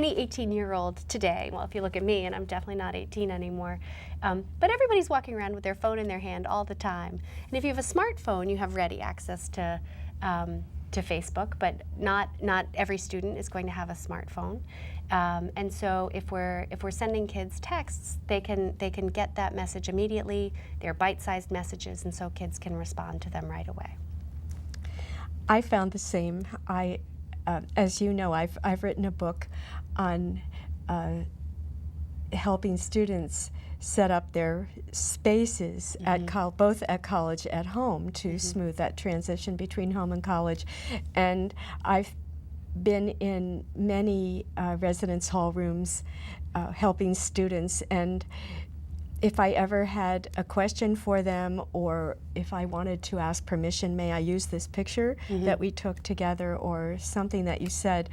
any 18-year-old today, well, if you look at me, and I'm definitely not 18 anymore, but everybody's walking around with their phone in their hand all the time. And if you have a smartphone, you have ready access to Facebook, but not every student is going to have a smartphone. And so if we're sending kids texts, they can get that message immediately. They're bite-sized messages, and so kids can respond to them right away. I found the same. As you know, I've written a book on helping students set up their spaces at both at college, at home, to smooth that transition between home and college. And I've been in many residence hall rooms helping students, and if I ever had a question for them, or if I wanted to ask permission, may I use this picture that we took together, or something that you said,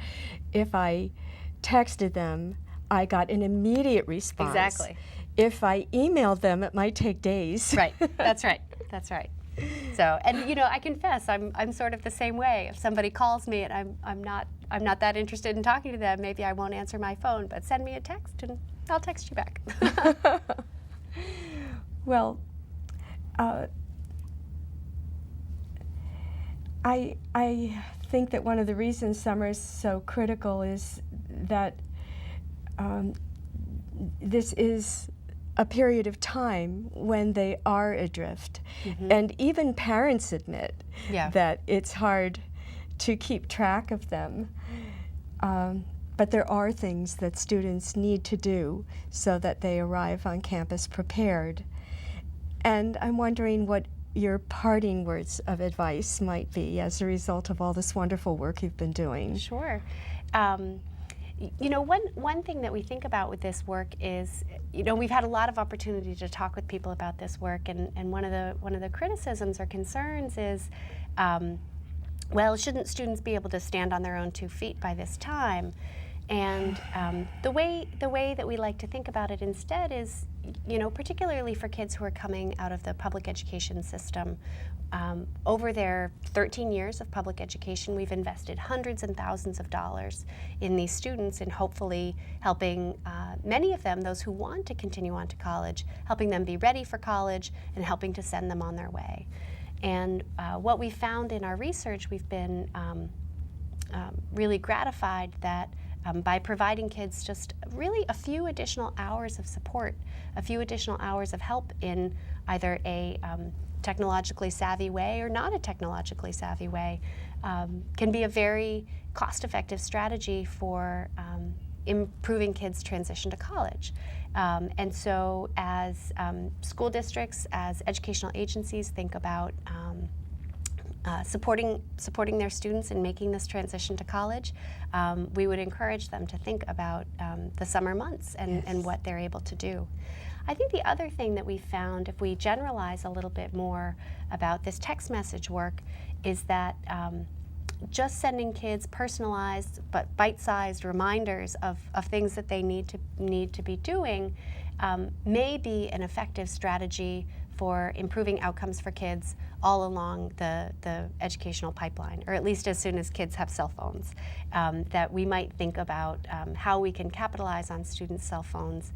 if I texted them, I got an immediate response. Exactly. If I emailed them, it might take days. Right, that's right, that's right. So, and you know, I confess, I'm sort of the same way. If somebody calls me and I'm not that interested in talking to them, maybe I won't answer my phone, but send me a text and I'll text you back. Well, I think that one of the reasons summer is so critical is that this is a period of time when they are adrift. And even parents admit that it's hard to keep track of them. But there are things that students need to do so that they arrive on campus prepared. And I'm wondering what your parting words of advice might be as a result of all this wonderful work you've been doing. Sure. You know, one thing that we think about with this work is, you know, we've had a lot of opportunity to talk with people about this work, and one of the criticisms or concerns is, well, shouldn't students be able to stand on their own 2 feet by this time? And the way that we like to think about it instead is, you know, particularly for kids who are coming out of the public education system, over their 13 years of public education, we've invested hundreds and thousands of dollars in these students, and hopefully helping many of them, those who want to continue on to college, helping them be ready for college and helping to send them on their way. And what we found in our research, we've been really gratified that by providing kids just really a few additional hours of support, a few additional hours of help in either a technologically savvy way or not a technologically savvy way, can be a very cost-effective strategy for improving kids' transition to college. And so as school districts, as educational agencies think about supporting their students in making this transition to college, we would encourage them to think about the summer months and what they're able to do. I think the other thing that we found, if we generalize a little bit more about this text message work, is that just sending kids personalized but bite-sized reminders of things that they need to be doing may be an effective strategy for improving outcomes for kids all along the educational pipeline, or at least as soon as kids have cell phones, that we might think about how we can capitalize on students' cell phones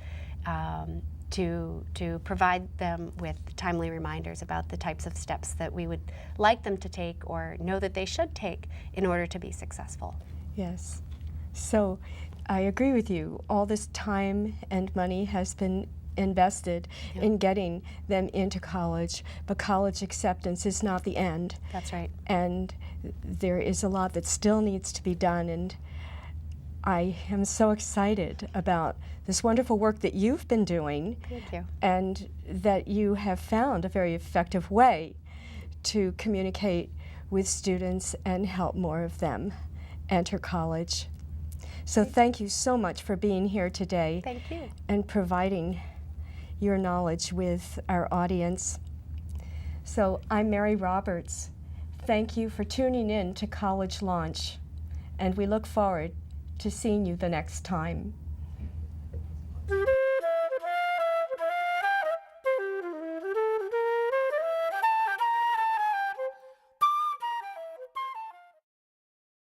to provide them with timely reminders about the types of steps that we would like them to take or know that they should take in order to be successful. Yes. So I agree with you. All this time and money has been invested in getting them into college, but college acceptance is not the end. That's right. And there is a lot that still needs to be done, and I am so excited about this wonderful work that you've been doing. Thank you. And that you have found a very effective way to communicate with students and help more of them enter college. So thank you so much for being here today. Thank you. And providing your knowledge with our audience. So I'm Mary Roberts. Thank you for tuning in to College Launch, and we look forward to seeing you the next time.